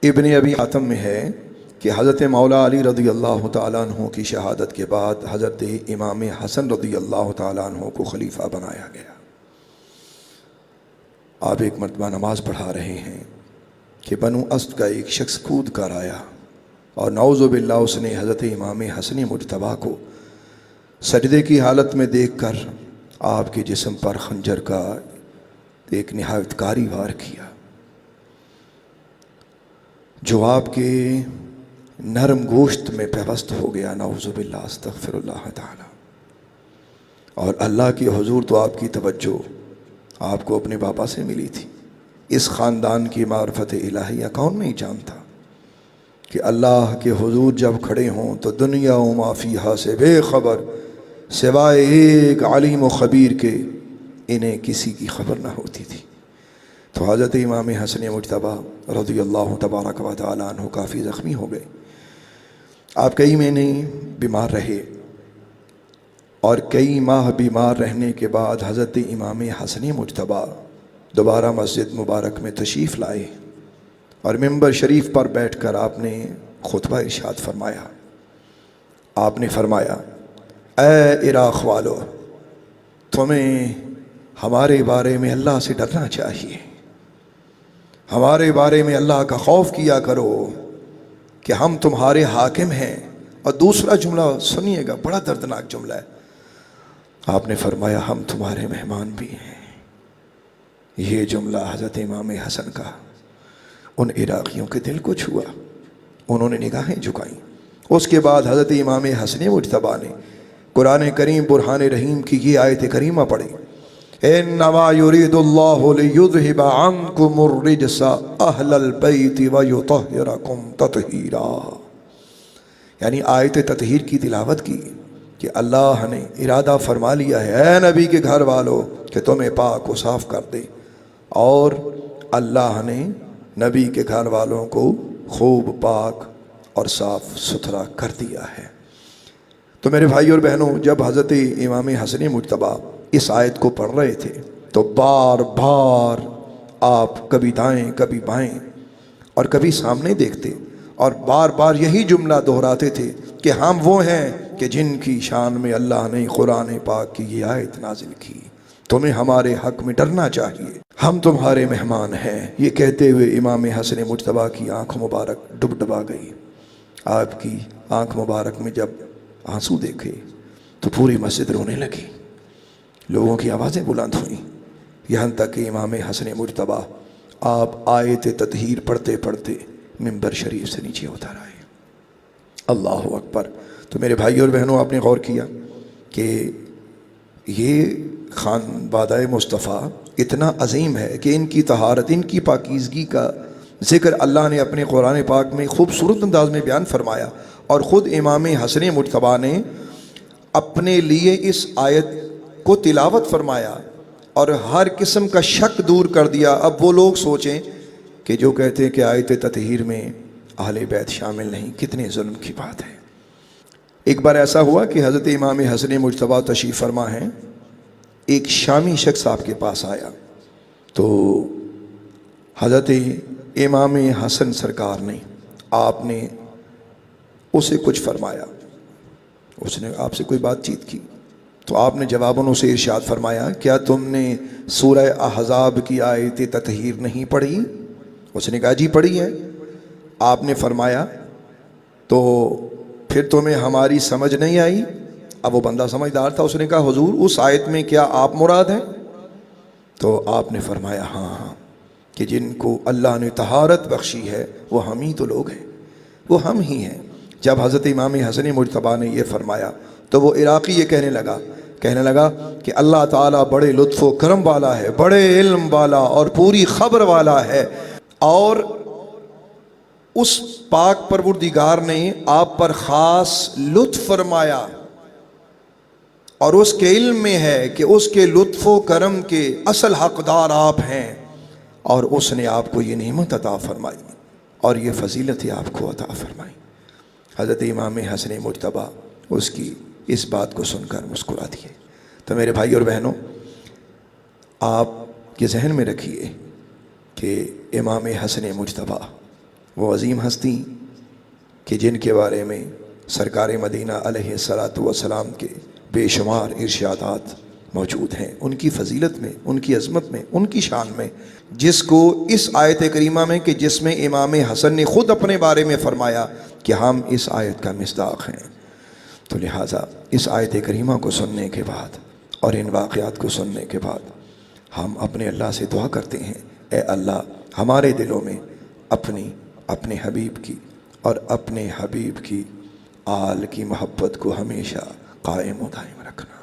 ابن ابی حاتم میں ہے کہ حضرت مولا علی رضی اللہ تعالیٰ عنہ کی شہادت کے بعد حضرت امام حسن رضی اللہ تعالیٰ عنہ کو خلیفہ بنایا گیا۔ آپ ایک مرتبہ نماز پڑھا رہے ہیں کہ بنو اسد کا ایک شخص کود کر آیا اور نعوذ باللہ اس نے حضرت امام حسن مجتبیٰ کو سجدے کی حالت میں دیکھ کر آپ کے جسم پر خنجر کا ایک نہایت کاری وار کیا، جو آپ کے نرم گوشت میں پیوست ہو گیا۔ نعوذ باللہ، استغفر اللہ تعالی۔ اور اللہ کی حضور تو آپ کی توجہ آپ کو اپنے بابا سے ملی تھی۔ اس خاندان کی معرفت الہیہ کون نہیں جانتا کہ اللہ کے حضور جب کھڑے ہوں تو دنیا و ما فیہا سے بے خبر، سوائے ایک علیم و خبیر کے انہیں کسی کی خبر نہ ہوتی تھی۔ تو حضرت امام حسن مجتبیٰ رضی اللہ تبارک و تعالیٰ عنہ کافی زخمی ہو گئے۔ آپ کئی مہینے بیمار رہے اور کئی ماہ بیمار رہنے کے بعد حضرت امام حسن مجتبیٰ دوبارہ مسجد مبارک میں تشریف لائے اور ممبر شریف پر بیٹھ کر آپ نے خطبہ ارشاد فرمایا۔ آپ نے فرمایا، اے عراق والو، تمہیں ہمارے بارے میں اللہ سے ڈرنا چاہیے، ہمارے بارے میں اللہ کا خوف کیا کرو کہ ہم تمہارے حاکم ہیں۔ اور دوسرا جملہ سنیے گا، بڑا دردناک جملہ ہے۔ آپ نے فرمایا ہم تمہارے مہمان بھی ہیں۔ یہ جملہ حضرت امام حسن کا ان عراقیوں کے دل کو چھوا، انہوں نے نگاہیں جھکائیں۔ اس کے بعد حضرت امام حسن مجتبیٰ نے قرآن کریم برہان رحیم کی یہ آیت کریمہ پڑھی، انما یرید اللہ لیذہب عنکم الرجس اہل البیت ویطہرکم تطہیرا، یعنی آیت تطہیر کی تلاوت کی کہ اللہ نے ارادہ فرما لیا ہے اے نبی کے گھر والوں کہ تمہیں پاک و صاف کر دے، اور اللہ نے نبی کے گھر والوں کو خوب پاک اور صاف ستھرا کر دیا ہے۔ تو میرے بھائی اور بہنوں، جب حضرت امام حسن مجتبیٰ اس آیت کو پڑھ رہے تھے تو بار بار آپ کبھی دائیں کبھی بائیں اور کبھی سامنے دیکھتے اور بار بار یہی جملہ دہراتے تھے کہ ہم وہ ہیں کہ جن کی شان میں اللہ نے قرآن پاک کی یہ آیت نازل کی، تمہیں ہمارے حق میں ڈرنا چاہیے، ہم تمہارے مہمان ہیں۔ یہ کہتے ہوئے امام حسن مجتبیٰ کی آنکھ مبارک ڈبڈبا گئی۔ آپ کی آنکھ مبارک میں جب آنسو دیکھے تو پوری مسجد رونے لگی، لوگوں کی آوازیں بلند ہوئیں، یہاں تک کہ امام حسن مجتبیٰ آپ آیت تطہیر پڑھتے پڑھتے ممبر شریف سے نیچے اتر آئے۔ اللہ اکبر۔ تو میرے بھائی اور بہنوں، آپ نے غور کیا کہ یہ خانوادہ مصطفیٰ اتنا عظیم ہے کہ ان کی طہارت، ان کی پاکیزگی کا ذکر اللہ نے اپنے قرآن پاک میں خوبصورت انداز میں بیان فرمایا، اور خود امام حسن مجتبیٰ نے اپنے لیے اس آیت کو تلاوت فرمایا اور ہر قسم کا شک دور کر دیا۔ اب وہ لوگ سوچیں کہ جو کہتے ہیں کہ آیت تطہیر میں اہل بیت شامل نہیں، کتنے ظلم کی بات ہے۔ ایک بار ایسا ہوا کہ حضرت امام حسن مجتبیٰ تشریف فرما ہیں، ایک شامی شخص آپ کے پاس آیا تو حضرت امام حسن سرکار نے آپ نے اسے کچھ فرمایا، اس نے آپ سے کوئی بات چیت کی تو آپ نے جواباً اسے ارشاد فرمایا، کیا تم نے سورہ احزاب کی آیت تطہیر نہیں پڑھی؟ اس نے کہا جی پڑھی ہے۔ آپ نے فرمایا تو پھر تمہیں ہماری سمجھ نہیں آئی؟ اب وہ بندہ سمجھدار تھا، اس نے کہا حضور اس آیت میں کیا آپ مراد ہیں؟ تو آپ نے فرمایا ہاں، کہ جن کو اللہ نے طہارت بخشی ہے وہ ہم ہی تو لوگ ہیں، وہ ہم ہی ہیں۔ جب حضرت امام حسن مجتبیٰ نے یہ فرمایا تو وہ عراقی یہ کہنے لگا کہ اللہ تعالیٰ بڑے لطف و کرم والا ہے، بڑے علم والا اور پوری خبر والا ہے، اور اس پاک پروردگار نے آپ پر خاص لطف فرمایا اور اس کے علم میں ہے کہ اس کے لطف و کرم کے اصل حقدار آپ ہیں، اور اس نے آپ کو یہ نعمت عطا فرمائی اور یہ فضیلت آپ کو عطا فرمائی۔ حضرت امام حسن مجتبیٰ اس کی اس بات کو سن کر مسکرا دیے۔ تو میرے بھائی اور بہنوں، آپ یہ ذہن میں رکھیے کہ امام حسن مجتبیٰ وہ عظیم ہستی کہ جن کے بارے میں سرکار مدینہ علیہ الصلاۃ والسلام کے بے شمار ارشادات موجود ہیں، ان کی فضیلت میں، ان کی عظمت میں، ان کی شان میں، جس کو اس آیت کریمہ میں کہ جس میں امام حسن نے خود اپنے بارے میں فرمایا کہ ہم اس آیت کا مصداق ہیں۔ تو لہٰذا اس آیت کریمہ کو سننے کے بعد اور ان واقعات کو سننے کے بعد ہم اپنے اللہ سے دعا کرتے ہیں، اے اللہ ہمارے دلوں میں اپنے حبیب کی اور اپنے حبیب کی آل کی محبت کو ہمیشہ قائم و دائم رکھنا۔